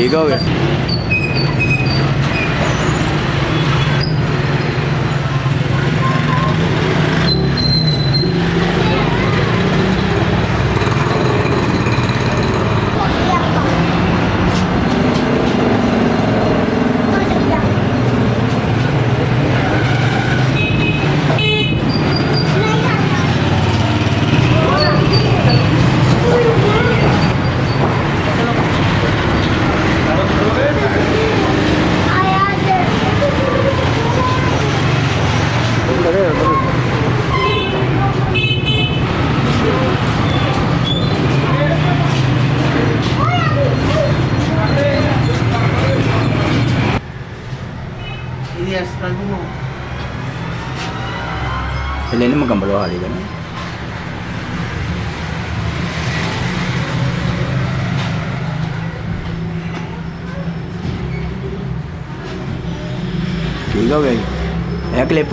ਠੀਕ ਹੋ ਗਿਆ। Ini menggambar hari kan. ठीक हो गया ये क्लिप।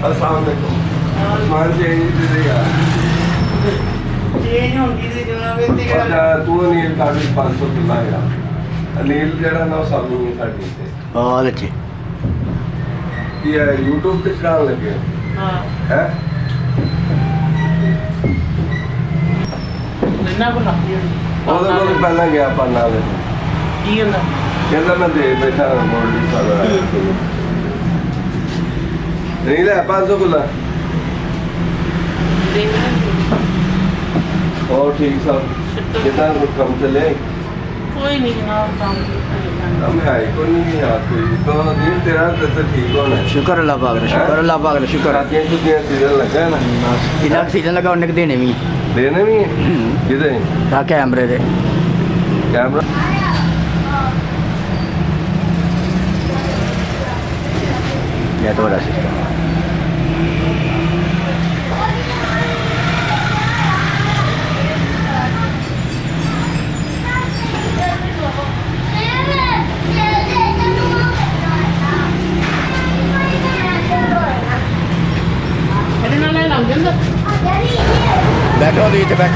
अस्सलामुअलैकुम। आसमान चेंज दे यार। चेंज होंदी सी जनाब इत्थे अच्छा तू नील काफी 500 किला यार। नील जेड़ा ना सामने है साडी ते। बहुत अच्छे। ये YouTube पे चढ़ाने लगे। हां हैं? मैंने को लाती है ਉਹਦੇ ਕੋਲ ਪਹਿਲਾਂ ਗਿਆ ਪਾਣਾ ਦੇ ਕੀ ਹੁੰਦਾ ਕਹਿੰਦਾ ਮੈਂ ਦੇ ਬੈਠਾ ਮੋਲਡੀ ਸਾਰਾ ਨਹੀਂ ਲੈ 500 ਕਿਲਾ ਦੇਖ ਹੋਰ ਠੀਕ ਸਭ ਕਿਦਾਂ ਕੰਮ ਚੱਲੇ कोई नहीं जनाब काम हम है कोई नहीं यार कोई तो दिन तेरा तो ठीक होना है शुक्र अल्लाह पाक दा, शुक्र अल्लाह पाक दा, शुक्र। रातियां छुट्टियां सीजन लगा है ना इधर सीजन लगा उन्हें देने भी देने भी है किधर ता कैमरे दे कैमरा ये तो बड़ा सिस्टम है। ਇਹਦੇ ਨਾਲ ਲੱਗ ਜਾਂਦਾ बैठो दी बैठ